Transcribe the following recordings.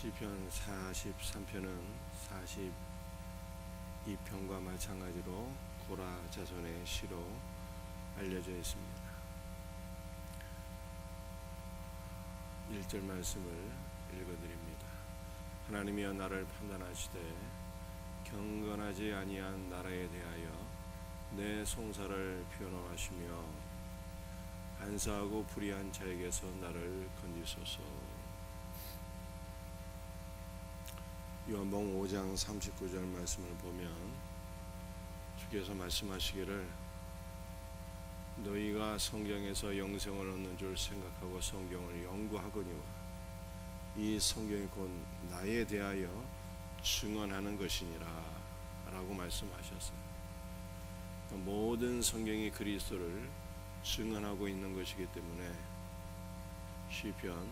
시편 43편은 42편과 마찬가지로 고라 자손의 시로 알려져 있습니다. 1절 말씀을 읽어드립니다. 하나님이여 나를 판단하시되 경건하지 아니한 나라에 대하여 내 송사를 변호하시며 간사하고 불의한 자에게서 나를 건지소서. 요한복음 5장 39절 말씀을 보면 주께서 말씀하시기를 너희가 성경에서 영생을 얻는 줄 생각하고 성경을 연구하거니와 이 성경이 곧 나에 대하여 증언하는 것이니라 라고 말씀하셨어요. 모든 성경이 그리스도를 증언하고 있는 것이기 때문에 시편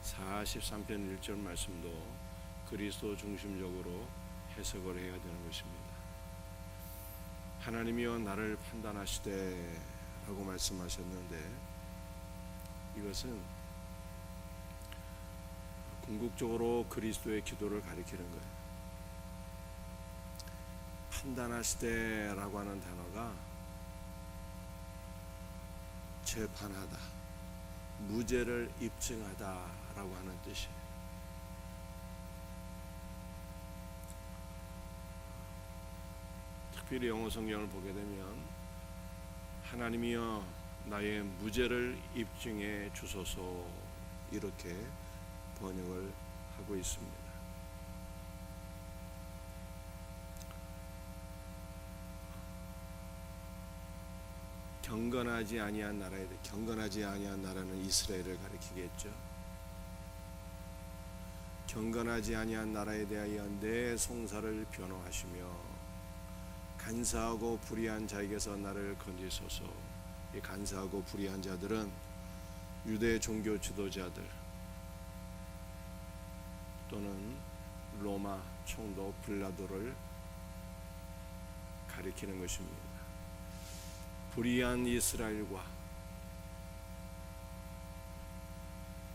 43편 1절 말씀도 그리스도 중심적으로 해석을 해야 되는 것입니다. 하나님이여 나를 판단하시되 라고 말씀하셨는데 이것은 궁극적으로 그리스도의 기도를 가리키는 거예요. 판단하시되 라고 하는 단어가 재판하다, 무죄를 입증하다 라고 하는 뜻이에요. 특별히 영어 성경을 보게 되면 하나님이여 나의 무죄를 입증해 주소서 이렇게 번역을 하고 있습니다. 경건하지 아니한 나라에 대해, 경건하지 아니한 나라는 이스라엘을 가리키겠죠. 경건하지 아니한 나라에 대하여 내 송사를 변호하시며 간사하고 불의한 자에게서 나를 건지소서. 이 간사하고 불의한 자들은 유대 종교 지도자들 또는 로마 총독 빌라도를 가리키는 것입니다. 불의한 이스라엘과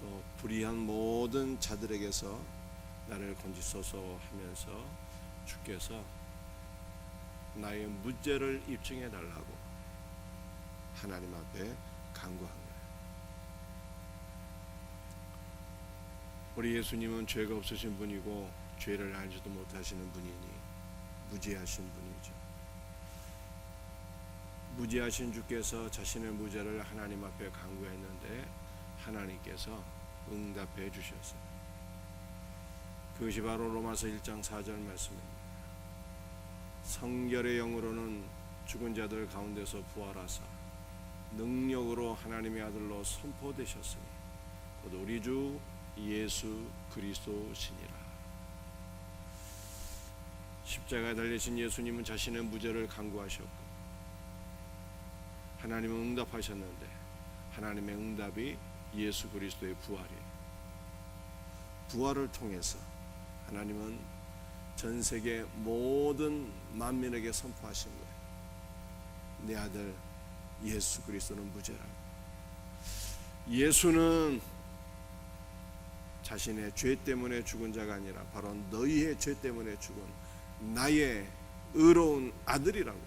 또 불의한 모든 자들에게서 나를 건지소서 하면서 주께서 나의 무죄를 입증해 달라고 하나님 앞에 간구한 거예요. 우리 예수님은 죄가 없으신 분이고 죄를 알지도 못하시는 분이니 무죄하신 분이죠. 무죄하신 주께서 자신의 무죄를 하나님 앞에 간구했는데 하나님께서 응답해 주셨어요. 그것이 바로 로마서 1장 4절 말씀입니다. 성결의 영으로는 죽은 자들 가운데서 부활하사 능력으로 하나님의 아들로 선포되셨으니 곧 우리 주 예수 그리스도시니라. 십자가에 달리신 예수님은 자신의 무죄를 간구하셨고 하나님은 응답하셨는데 하나님의 응답이 예수 그리스도의 부활이에요. 부활을 통해서 하나님은 전 세계 모든 만민에게 선포하신 거예요. 내 아들 예수 그리스도는 무죄라고. 예수는 자신의 죄 때문에 죽은 자가 아니라 바로 너희의 죄 때문에 죽은 나의 의로운 아들이라고,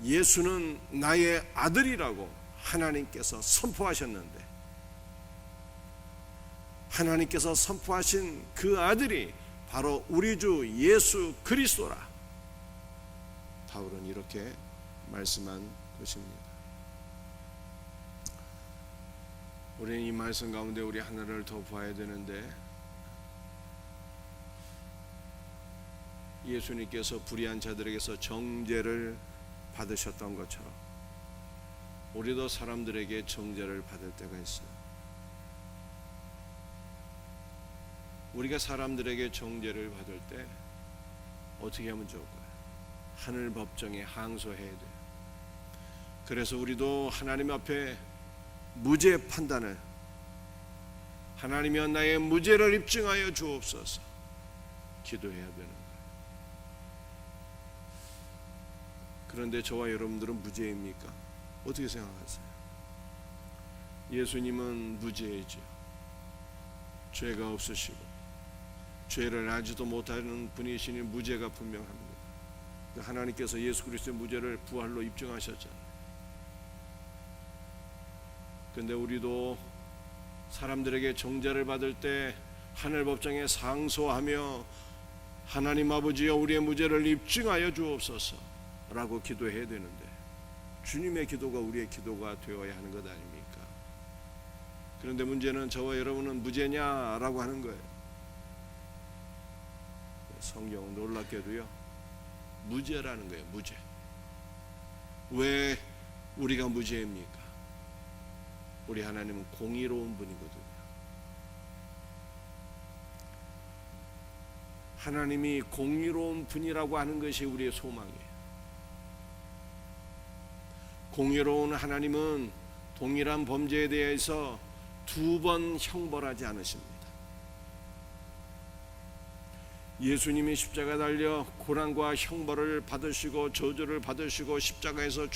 예수는 나의 아들이라고 하나님께서 선포하셨는데 하나님께서 선포하신 그 아들이 바로 우리 주 예수 그리스도라. 바울은 이렇게 말씀한 것입니다. 우리는 이 말씀 가운데 우리 하나를 더 봐야 되는데 예수님께서 불의한 자들에게서 정죄를 받으셨던 것처럼 우리도 사람들에게 정죄를 받을 때가 있어요. 우리가 사람들에게 정죄를 받을 때 어떻게 하면 좋을까요? 하늘 법정에 항소해야 돼요. 그래서 우리도 하나님 앞에 무죄 판단을, 하나님이여 나의 무죄를 입증하여 주옵소서 기도해야 되는 거예요. 그런데 저와 여러분들은 무죄입니까? 어떻게 생각하세요? 예수님은 무죄이죠. 죄가 없으시고 죄를 알지도 못하는 분이시니 무죄가 분명합니다. 하나님께서 예수 그리스도의 무죄를 부활로 입증하셨잖아요. 그런데 우리도 사람들에게 정죄를 받을 때 하늘 법정에 상소하며 하나님 아버지여 우리의 무죄를 입증하여 주옵소서 라고 기도해야 되는데 주님의 기도가 우리의 기도가 되어야 하는 것 아닙니까? 그런데 문제는 저와 여러분은 무죄냐라고 하는 거예요. 성경은 놀랍게도요 무죄라는 거예요. 무죄. 왜 우리가 무죄입니까? 우리 하나님은 공의로운 분이거든요. 하나님이 공의로운 분이라고 하는 것이 우리의 소망이에요. 공의로운 하나님은 동일한 범죄에 대해서 2번 형벌하지 않으십니다. 예수님이 십자가에 달려 고난과 형벌을 받으시고 저주를 받으시고 십자가에서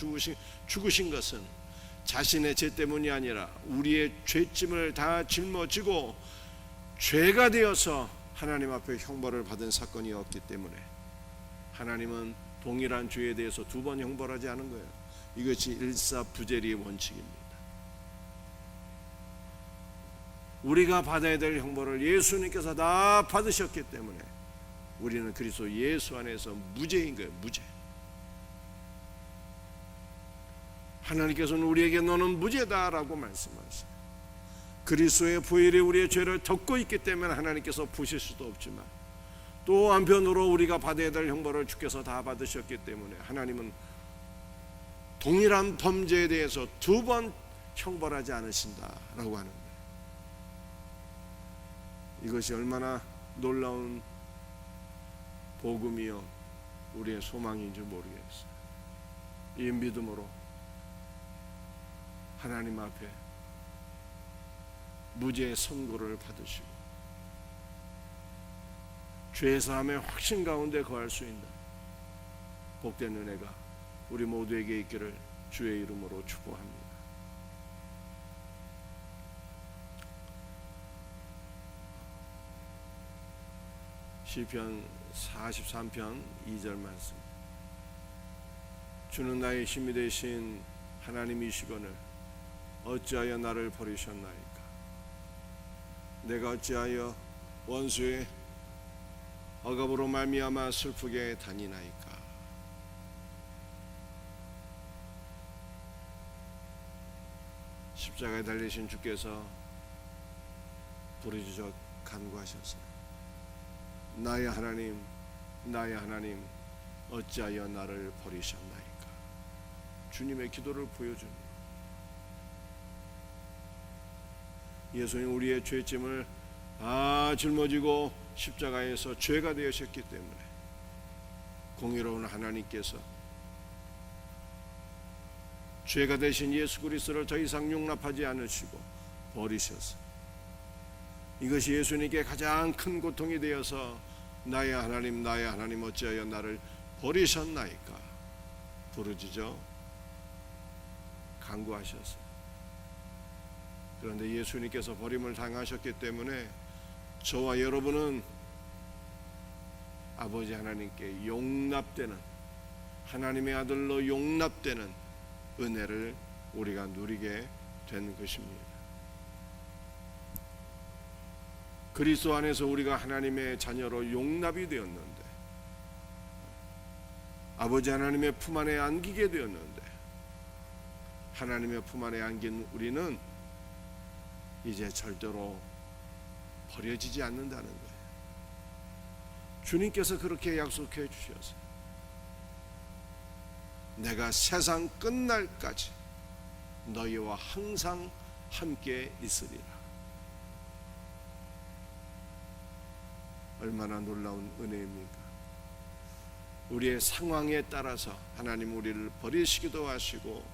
죽으신 것은 자신의 죄 때문이 아니라 우리의 죄짐을 다 짊어지고 죄가 되어서 하나님 앞에 형벌을 받은 사건이었기 때문에 하나님은 동일한 죄에 대해서 2번 형벌하지 않은 거예요. 이것이 일사부재리의 원칙입니다. 우리가 받아야 될 형벌을 예수님께서 다 받으셨기 때문에 우리는 그리스도 예수 안에서 무죄인 거예요. 무죄. 하나님께서는 우리에게 너는 무죄다라고 말씀하세요. 그리스도의 보혈이 우리의 죄를 덮고 있기 때문에 하나님께서 보실 수도 없지만 또 한편으로 우리가 받아야 될 형벌을 주께서 다 받으셨기 때문에 하나님은 동일한 범죄에 대해서 2번 형벌하지 않으신다라고 하는 거예요. 이것이 얼마나 놀라운 복음이요 우리의 소망인지 모르겠어요. 이 믿음으로 하나님 앞에 무죄의 선고를 받으시고 죄 사함의 확신 가운데 거할 수 있는 복된 은혜가 우리 모두에게 있기를 주의 이름으로 축복합니다. 시편 43편 2절 말씀. 주는 나의 힘이 되신 하나님이시거늘 어찌하여 나를 버리셨나이까? 내가 어찌하여 원수의 억압으로 말미암아 슬프게 다니나이까? 십자가에 달리신 주께서 부르짖어 간구하셨어요. 나의 하나님, 나의 하나님, 어찌하여 나를 버리셨나이까? 주님의 기도를 보여줍니다. 예수님 우리의 죄짐을 다 짊어지고 십자가에서 죄가 되셨기 때문에 공의로운 하나님께서 죄가 되신 예수 그리스도를 더 이상 용납하지 않으시고 버리셨어요. 이것이 예수님께 가장 큰 고통이 되어서 나의 하나님, 나의 하나님, 어찌하여 나를 버리셨나이까? 부르짖어 간구하셨어요. 그런데 예수님께서 버림을 당하셨기 때문에 저와 여러분은 아버지 하나님께 용납되는, 하나님의 아들로 용납되는 은혜를 우리가 누리게 된 것입니다. 그리스도 안에서 우리가 하나님의 자녀로 용납이 되었는데, 아버지 하나님의 품 안에 안기게 되었는데, 하나님의 품 안에 안긴 우리는 이제 절대로 버려지지 않는다는 거예요. 주님께서 그렇게 약속해 주셨어요. 내가 세상 끝날까지 너희와 항상 함께 있으리라. 얼마나 놀라운 은혜입니까? 우리의 상황에 따라서 하나님 우리를 버리시기도 하시고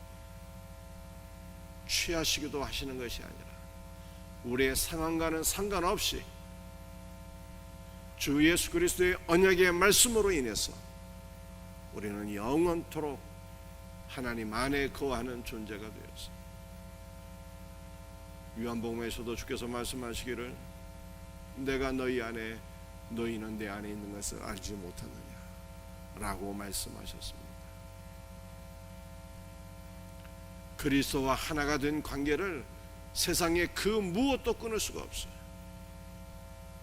취하시기도 하시는 것이 아니라 우리의 상황과는 상관없이 주 예수 그리스도의 언약의 말씀으로 인해서 우리는 영원토록 하나님 안에 거하는 존재가 되었습니다. 요한복음에서도 주께서 말씀하시기를 내가 너희 안에 너희는 내 안에 있는 것을 알지 못하느냐 라고 말씀하셨습니다. 그리스도와 하나가 된 관계를 세상에 그 무엇도 끊을 수가 없어요.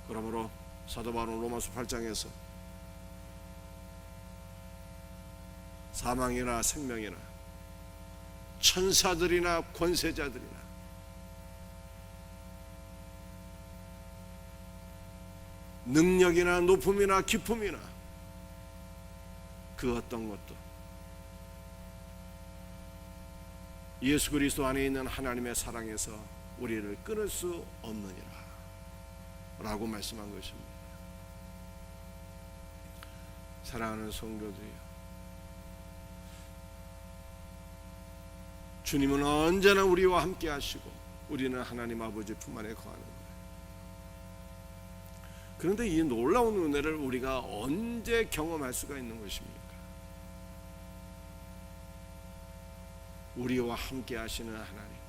그러므로 사도 바울은 로마서 8장에서 사망이나 생명이나 천사들이나 권세자들이나 능력이나 높음이나 기쁨이나 그 어떤 것도 예수 그리스도 안에 있는 하나님의 사랑에서 우리를 끊을 수 없느니라 라고 말씀한 것입니다. 사랑하는 성도들이요, 주님은 언제나 우리와 함께 하시고 우리는 하나님 아버지 품 안에 거하는 거예요. 그런데 이 놀라운 은혜를 우리가 언제 경험할 수가 있는 것입니까? 우리와 함께 하시는 하나님,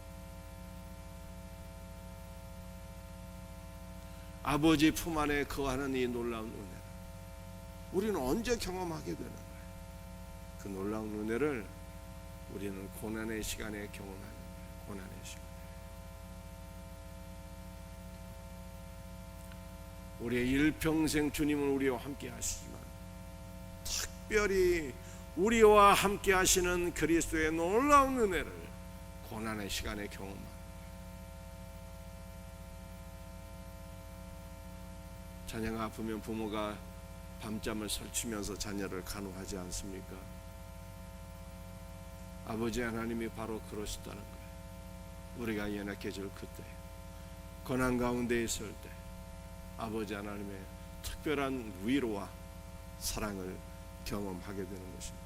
아버지 품 안에 거하는 이 놀라운 은혜를 우리는 언제 경험하게 되는 거예요? 그 놀라운 은혜를 우리는 고난의 시간에 경험하는 거예요. 고난의 시간. 우리의 일평생 주님은 우리와 함께 하시지만 특별히 우리와 함께 하시는 그리스도의 놀라운 은혜를 고난의 시간에 경험합니다. 자녀가 아프면 부모가 밤잠을 설치면서 자녀를 간호하지 않습니까? 아버지 하나님이 바로 그러시다는 거예요. 우리가 연약해질 그때, 고난 가운데 있을 때 아버지 하나님의 특별한 위로와 사랑을 경험하게 되는 것입니다.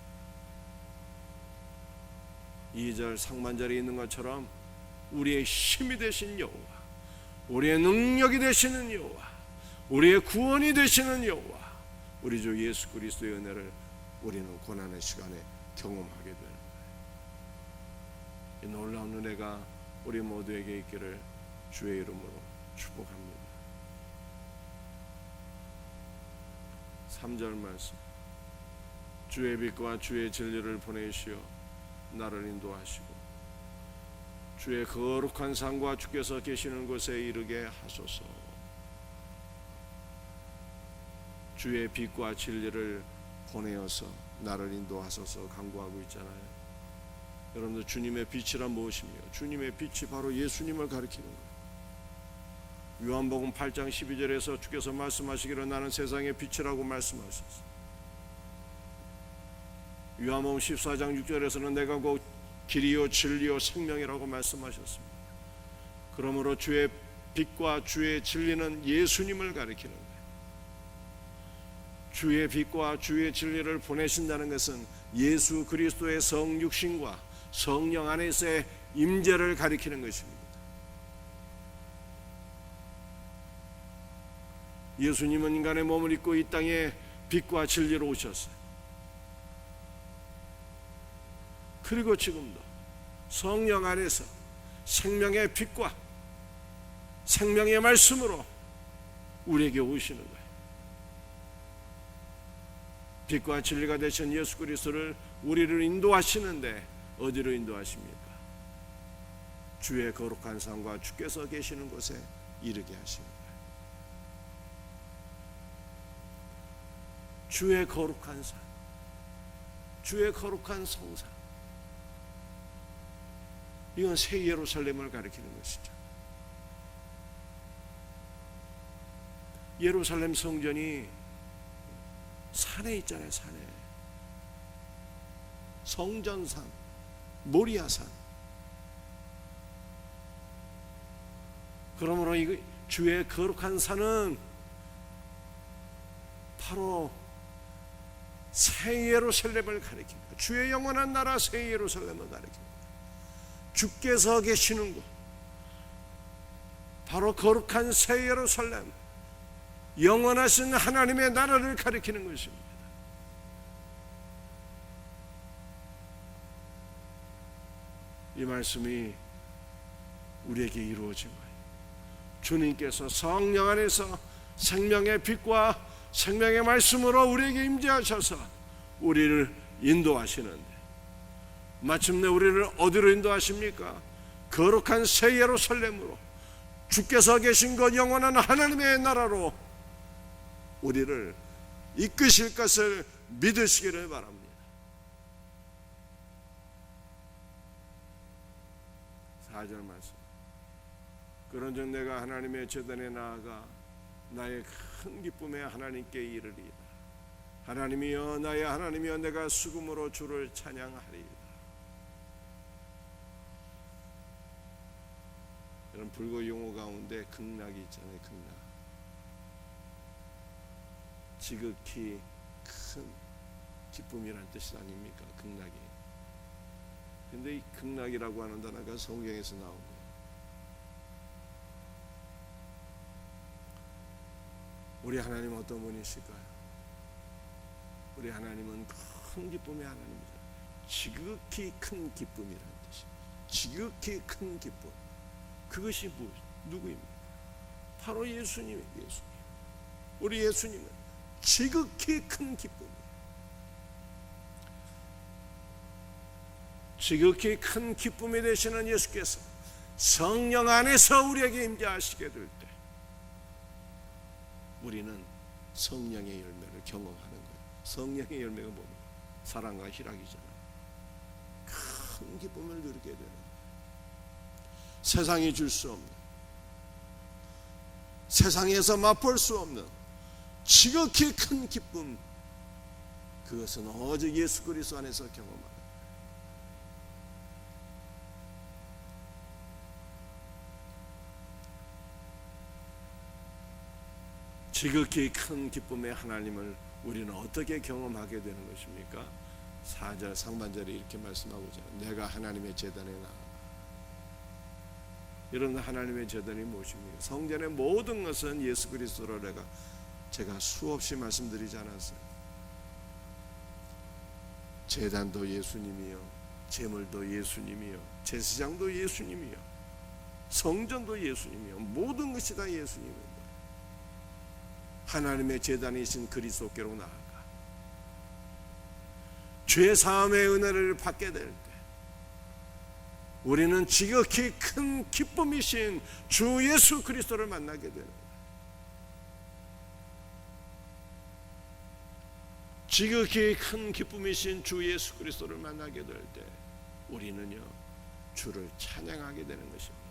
2절 상반절에 있는 것처럼 우리의 힘이 되신 여호와, 우리의 능력이 되시는 여호와, 우리의 구원이 되시는 여호와, 우리 주 예수 그리스도의 은혜를 우리는 고난의 시간에 경험하게 되는 거예요. 이 놀라운 은혜가 우리 모두에게 있기를 주의 이름으로 축복합니다. 3절 말씀, 주의 빛과 주의 진리를 보내시어 나를 인도하시고 주의 거룩한 산과 주께서 계시는 곳에 이르게 하소서. 주의 빛과 진리를 보내어서 나를 인도하소서 간구하고 있잖아요. 여러분들, 주님의 빛이란 무엇이며? 주님의 빛이 바로 예수님을 가리키는 거예요. 요한복음 8장 12절에서 주께서 말씀하시기를 나는 세상의 빛이라고 말씀하셨어요. 요한복음 14장 6절에서는 내가 곧 길이요 진리요 생명이라고 말씀하셨습니다. 그러므로 주의 빛과 주의 진리는 예수님을 가리키는 거예요. 주의 빛과 주의 진리를 보내신다는 것은 예수 그리스도의 성육신과 성령 안에서의 임재를 가리키는 것입니다. 예수님은 인간의 몸을 입고 이 땅에 빛과 진리로 오셨어요. 그리고 지금도 성령 안에서 생명의 빛과 생명의 말씀으로 우리에게 오시는 거예요. 빛과 진리가 되신 예수 그리스도를 우리를 인도하시는데 어디로 인도하십니까? 주의 거룩한 산과 주께서 계시는 곳에 이르게 하십니다. 주의 거룩한 산, 주의 거룩한 성산, 이건 새 예루살렘을 가리키는 것이죠. 예루살렘 성전이 산에 있잖아요. 산에 성전산, 모리아산. 그러므로 이 주의 거룩한 산은 바로 새 예루살렘을 가리킵니다. 주의 영원한 나라 새 예루살렘을 가리킵니다. 주께서 계시는 곳, 바로 거룩한 새 예루살렘, 영원하신 하나님의 나라를 가리키는 것입니다. 이 말씀이 우리에게 이루어진 거예요. 주님께서 성령 안에서 생명의 빛과 생명의 말씀으로 우리에게 임재하셔서 우리를 인도하시는데, 마침내 우리를 어디로 인도하십니까? 거룩한 새 예루살렘으로, 주께서 계신 것 영원한 하나님의 나라로 우리를 이끄실 것을 믿으시기를 바랍니다. 4절 말씀. 그런즉 내가 하나님의 제단에 나아가 나의 큰 기쁨에 하나님께 이르리이다. 하나님이여, 나의 하나님이여, 내가 수금으로 주를 찬양하리이다. 이런 불교 용어 가운데 극락이 있잖아요. 극락. 지극히 큰 기쁨이라는 뜻이 아닙니까? 극락이. 근데 이 극락이라고 하는 단어가 성경에서 나온 거예요. 우리 하나님은 어떤 분이실까요? 우리 하나님은 큰 기쁨의 하나님이다. 지극히 큰 기쁨이라는 뜻이. 지극히 큰 기쁨. 그것이 누구입니까? 바로 예수님이에요. 예수님. 우리 예수님은 지극히 큰 기쁨이에요. 지극히 큰 기쁨이 되시는 예수께서 성령 안에서 우리에게 임재하시게 될 때 우리는 성령의 열매를 경험하는 거예요. 성령의 열매가 뭡니까? 사랑과 희락이잖아요. 큰 기쁨을 누리게 되는 거예요. 세상이 줄 수 없는, 세상에서 맛볼 수 없는 지극히 큰 기쁨, 그것은 오직 예수 그리스도 안에서 경험하는 거예요. 지극히 큰 기쁨의 하나님을 우리는 어떻게 경험하게 되는 것입니까? 4절 상반절에 이렇게 말씀하고 있잖아요. 내가 하나님의 제단에 나아가. 이런 하나님의 제단이 무엇입니까? 성전의 모든 것은 예수 그리스도로 제가 수없이 말씀드리지 않았어요. 제단도 예수님이요, 제물도 예수님이요, 제사장도 예수님이요, 성전도 예수님이요, 모든 것이 다 예수님입니다. 하나님의 제단이신 그리스도께로 나아가 죄 사함의 은혜를 받게 될 때 우리는 지극히 큰 기쁨이신 주 예수 그리스도를 만나게 되는 거예요. 지극히 큰 기쁨이신 주 예수 그리스도를 만나게 될 때 우리는요, 주를 찬양하게 되는 것입니다.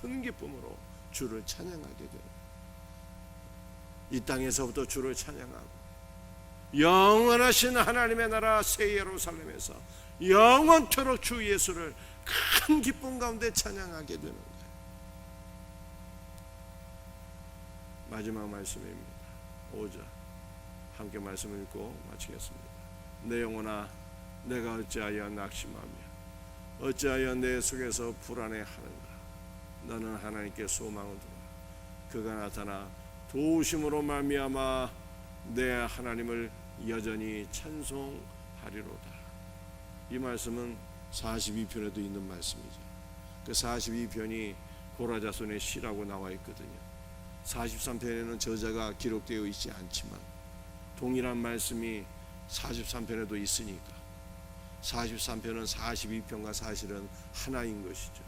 큰 기쁨으로 주를 찬양하게 되는 거예요. 이 땅에서부터 주를 찬양하고 영원하신 하나님의 나라 새 예루살렘에서 영원토록 주 예수를 큰 기쁨 가운데 찬양하게 되는 거예요. 마지막 말씀입니다. 5절 함께 말씀을 읽고 마치겠습니다. 내 영혼아, 내가 어찌하여 낙심하며 어찌하여 내 속에서 불안해하는가? 너는 하나님께 소망을 두라. 그가 나타나 도우심으로 말미암아 내 하나님을 여전히 찬송하리로다. 이 말씀은 42편에도 있는 말씀이죠. 그 42편이 고라자손의 시라고 나와 있거든요. 43편에는 저자가 기록되어 있지 않지만 동일한 말씀이 43편에도 있으니까 43편은 42편과 사실은 하나인 것이죠.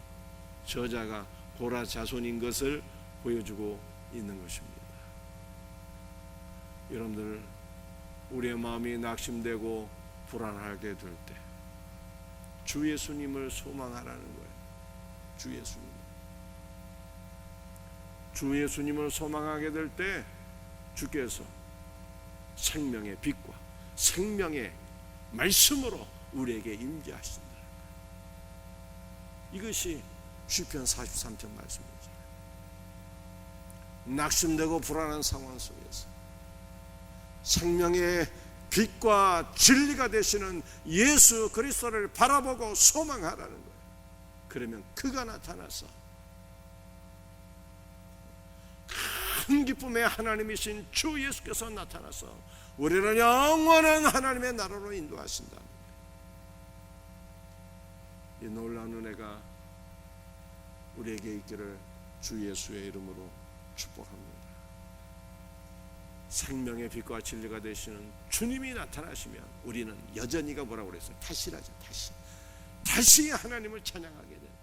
저자가 고라자손인 것을 보여주고 있는 것입니다. 여러분들, 우리의 마음이 낙심되고 불안하게 될 때 주 예수님을 소망하라는 거예요. 주 예수님. 주 예수님을 소망하게 될 때 주께서 생명의 빛과 생명의 말씀으로 우리에게 임재하신다. 이것이 시편 43편 말씀이죠. 낙심되고 불안한 상황 속에서 생명의 빛과 진리가 되시는 예수 그리스도를 바라보고 소망하라는 거예요. 그러면 그가 나타나서 큰 기쁨의 하나님이신 주 예수께서 나타나서 우리를 영원한 하나님의 나라로 인도하신다. 이 놀라운 은혜가 우리에게 있기를 주 예수의 이름으로 축복합니다. 생명의 빛과 진리가 되시는 주님이 나타나시면 우리는 여전히가 뭐라고 그랬어요? 다시라죠. 다시 하나님을 찬양하게 됩니다.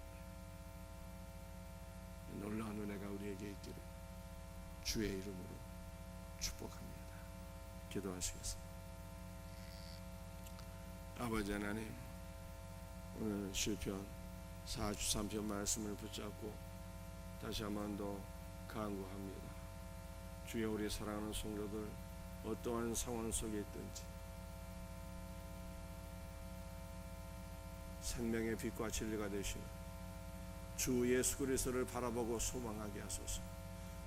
놀라운 은혜가 우리에게 있기를 주의 이름으로 축복합니다. 기도하시겠습니다. 아버지 하나님, 오늘 시편 43편 말씀을 붙잡고 다시 한 번 더 간구합니다. 주여, 우리 사랑하는 성도들 어떠한 상황 속에 있든지 생명의 빛과 진리가 되시는 주 예수 그리스도를 바라보고 소망하게 하소서.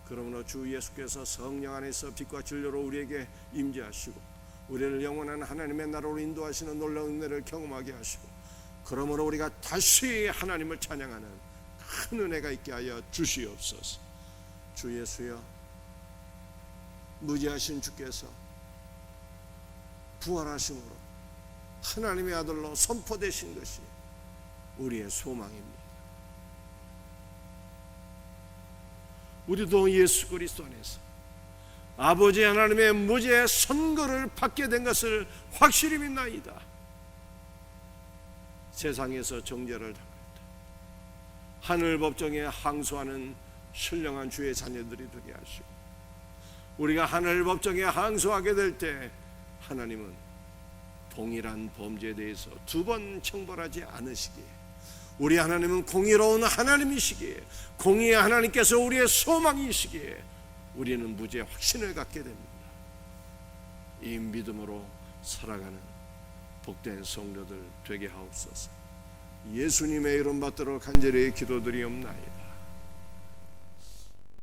그러므로 주 예수께서 성령 안에서 빛과 진리로 우리에게 임재하시고 우리를 영원한 하나님의 나라로 인도하시는 놀라운 은혜를 경험하게 하시고, 그러므로 우리가 다시 하나님을 찬양하는 큰 은혜가 있게 하여 주시옵소서. 주 예수여, 무지하신 주께서 부활하심으로 하나님의 아들로 선포되신 것이 우리의 소망입니다. 우리도 예수 그리스도 안에서 아버지 하나님의 무죄의 선고를 받게 된 것을 확실히 믿나이다. 세상에서 정죄를 당할 때 하늘 법정에 항소하는 신령한 주의 자녀들이 되게 하시고, 우리가 하늘 법정에 항소하게 될 때 하나님은 동일한 범죄에 대해서 두 번 처벌하지 않으시기에, 우리 하나님은 공의로운 하나님이시기에, 공의의 하나님께서 우리의 소망이시기에 우리는 무죄의 확신을 갖게 됩니다. 이 믿음으로 살아가는 복된 성도들 되게 하옵소서. 예수님의 이름 받들어 간절히 기도드리옵나이다.